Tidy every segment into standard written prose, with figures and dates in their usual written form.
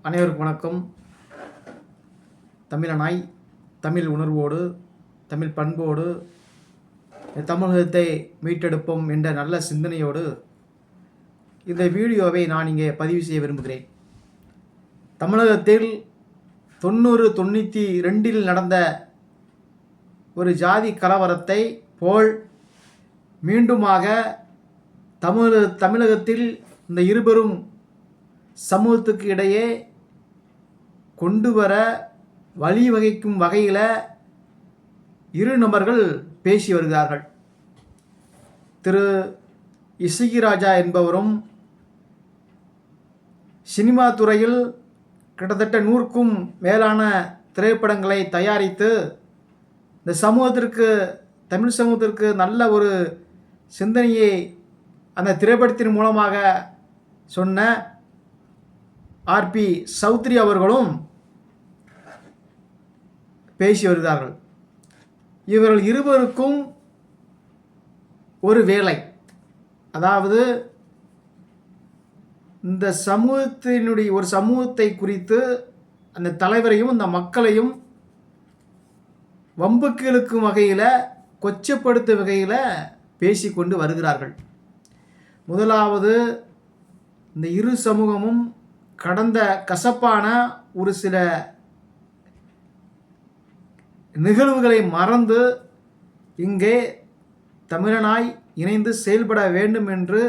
அனைவருக்கும் வணக்கம். தமிழனாய் தமிழ் உணர்வோடு தமிழ் பண்போடு தமிழகத்தை மீட்டெடுப்போம் என்ற நல்ல சிந்தனையோடு இந்த வீடியோவை நான் இங்கே பதிவு செய்ய விரும்புகிறேன். தமிழகத்தில் 92 நடந்த ஒரு ஜாதி கலவரத்தை போல் மீண்டுமாக தமிழகத்தில் இந்த இருபெரும் சமூகத்துக்கு இடையே கொண்டு வர வழிவகைக்கும் வகையில் இரு நபர்கள் பேசி வருகிறார்கள். திரு இசகிராஜா என்பவரும் சினிமா துறையில் கிட்டத்தட்ட 100க்கும் மேலான திரைப்படங்களை தயாரித்து இந்த சமூகத்திற்கு தமிழ் சமூகத்திற்கு நல்ல ஒரு சிந்தனையை அந்த திரைப்படத்தின் மூலமாக சொன்ன ஆர்பி சௌத்ரி அவர்களும் பேசி வருகிறார்கள். இவர்கள் இருவருக்கும் ஒரு வேலை, அதாவது இந்த சமூகத்தினுடைய ஒரு சமூகத்தை குறித்து அந்த தலைவரையும் அந்த மக்களையும் வம்புக்கு இழுக்கும் வகையில் கொச்சப்படுத்தும் வகையில் பேசிக்கொண்டு வருகிறார்கள். முதலாவது, இந்த இரு சமூகமும் கடந்த கசப்பான ஒரு சில நிகழ்வுகளை மறந்து இங்கே தமிழனாய் இணைந்து செயல்பட வேண்டும் என்று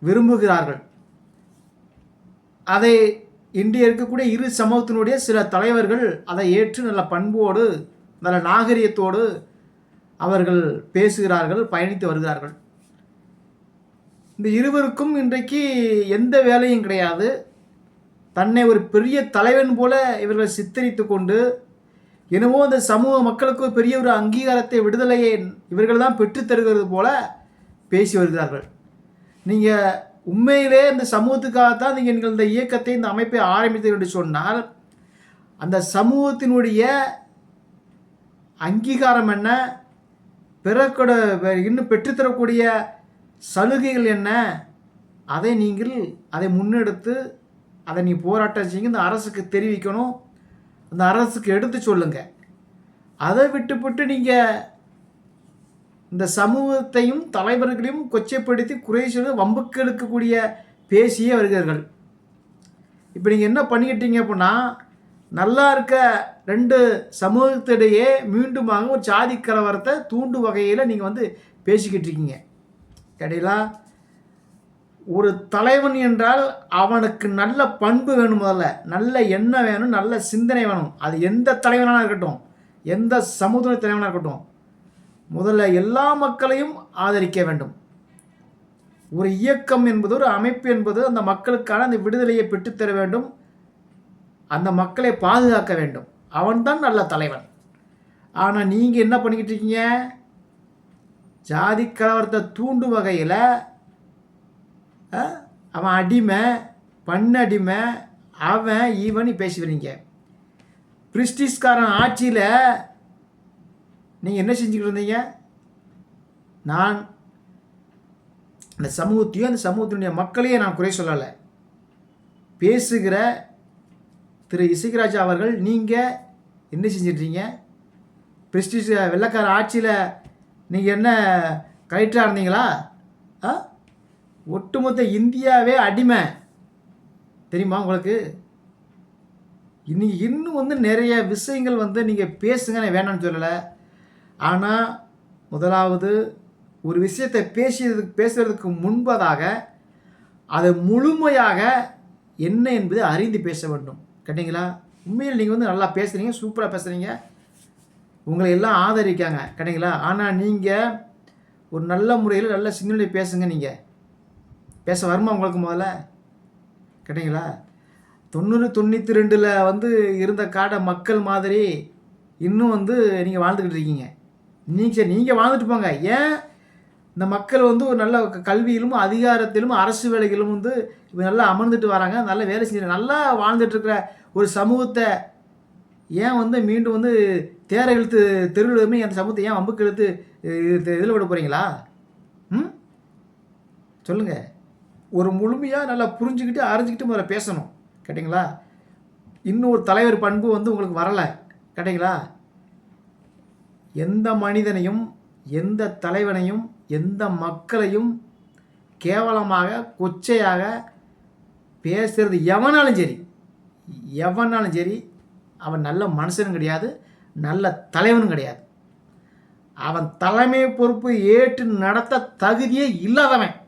விரும்புகிறார்கள். அதை இன்று இருக்கக்கூடிய இரு சமூகத்தினுடைய சில தலைவர்கள் அதை ஏற்று நல்ல பண்போடு நல்ல நாகரிகத்தோடு அவர்கள் பேசுகிறார்கள், பயணித்து வருகிறார்கள். இந்த இருவருக்கும் இன்றைக்கு எந்த வேலையும் கிடையாது. தன்னை ஒரு பெரிய தலைவன் போல இவர்கள் சித்தரித்து கொண்டு என்னவோ அந்த சமூக மக்களுக்கு பெரிய ஒரு அங்கீகாரத்தை விடுதலையை இவர்கள் தான் பெற்றுத்தருகிறது போல பேசி வருகிறார்கள். நீங்கள் உண்மையிலே இந்த சமூகத்துக்காகத்தான் நீங்கள் இந்த இயக்கத்தை இந்த அமைப்பை ஆரம்பித்தீர்கள் என்று சொன்னால் அந்த சமூகத்தினுடைய அங்கீகாரம் என்ன, பிறக்கூட இன்னும் பெற்றுத்தரக்கூடிய சலுகைகள் என்ன, அதை முன்னெடுத்து அதை நீ போராட்டம் செய்யுங்க, இந்த அரசுக்கு தெரிவிக்கணும், அந்த அரசுக்கு எடுத்து சொல்லுங்க. அதை விட்டுப்பட்டு நீங்கள் இந்த சமூகத்தையும் தலைவர்களையும் கொச்சைப்படுத்தி குறை சொல்லி வம்புக்கு எடுக்கக்கூடிய பேசியே வருகிறார்கள். இப்போ நீங்கள் என்ன பண்ணிக்கிட்டீங்க அப்படின்னா, நல்லா இருக்க 2 சமூகத்திடையே மீண்டுமாக ஒரு ஜாதி கலவரத்தை தூண்டும் வகையில் நீங்கள் பேசிக்கிட்டு இருக்கீங்க. கிடையா? ஒரு தலைவன் என்றால் அவனுக்கு நல்ல பண்பு வேணும், முதல்ல நல்ல எண்ணம் வேணும், நல்ல சிந்தனை வேணும். அது எந்த தலைவனாக இருக்கட்டும், எந்த சமுதாய தலைவனாக இருக்கட்டும், முதல்ல எல்லா மக்களையும் ஆதரிக்க வேண்டும். ஒரு இயக்கம் என்பது, ஒரு அமைப்பு என்பது அந்த மக்களுக்கான அந்த விடுதலையை பெற்றுத்தர வேண்டும், அந்த மக்களை பாதுகாக்க வேண்டும். அவன்தான் நல்ல தலைவன். ஆனால் நீங்கள் என்ன பண்ணிக்கிட்டு இருக்கீங்க? ஜாதி கலவரத்தை தூண்டும் வகையில் அவன் அடிமை, பண்ணடிமை, அவன் ஈவன் பேசி வரீங்க. பிரிஸ்டிஷ்காரன் ஆட்சியில் நீங்கள் என்ன செஞ்சுக்கிட்டு இருந்தீங்க? நான் அந்த சமூகத்தையும் அந்த சமூகத்தினுடைய மக்களையே நான் குறை சொல்லலை. பேசுகிற திரு இசகிராஜா அவர்கள் நீங்கள் என்ன செஞ்சிட்றீங்க? பிரிஸ்டிஷ் வெள்ளைக்கார ஆட்சியில் நீங்கள் என்ன கலெக்டராக இருந்தீங்களா? ஒட்டுமொத்த இந்தியாவே அடிமை தெரியுமா உங்களுக்கு? இன்னும் நிறைய விஷயங்கள் நீங்கள் பேசுங்க, நான் வேணான்னு சொல்லலை. ஆனால் முதலாவது ஒரு விஷயத்தை பேசுறதுக்கு முன்பதாக அதை முழுமையாக என்ன என்பதை அறிந்து பேச வேண்டும். கேட்டிங்களா? உண்மையில் நீங்கள் நல்லா பேசுகிறீங்க, சூப்பராக பேசுகிறீங்க, உங்களை எல்லாம் ஆதரிக்காங்க. கேட்டிங்களா? ஆனால் நீங்கள் ஒரு நல்ல முறையில் நல்ல சிந்தனை பேசுங்க. நீங்கள் பேச வருமா உங்களுக்கு முதல்ல? கேட்டிங்களா? 92 இருந்த காட மக்கள் மாதிரி இன்னும் நீங்கள் வாழ்ந்துக்கிட்டு இருக்கீங்க. நீங்கள் வாழ்ந்துட்டு போங்க. ஏன் இந்த மக்கள் ஒரு நல்ல கல்வியிலும் அதிகாரத்திலும் அரசு வேலைகளும் இப்போ நல்லா அமர்ந்துட்டு வராங்க, நல்ல வேலை செஞ்சு நல்லா வாழ்ந்துட்டுருக்கிற ஒரு சமூகத்தை ஏன் மீண்டும் தேரை இழுத்து தெருவில் அந்த சமூகத்தை ஏன் வம்புக்கு இழுத்து இதில் விட போகிறீங்களா? சொல்லுங்கள். ஒரு முழுமையாக நல்லா புரிஞ்சுக்கிட்டு அறிஞ்சிக்கிட்டு முதல்ல பேசணும். கேட்டிங்களா? இன்னொரு தலைவர் பண்பு வந்து உங்களுக்கு வரலை. கேட்டிங்களா? எந்த மனிதனையும், எந்த தலைவனையும், எந்த மக்களையும் கேவலமாக, கொச்சையாக பேசுறது எவனாலும் சரி, எவனாலும் சரி, அவன் நல்ல மனுஷனும் கிடையாது, நல்ல தலைவனும் கிடையாது. அவன் தலைமை பொறுப்பு ஏற்று நடத்த தகுதியே இல்லாதவன்.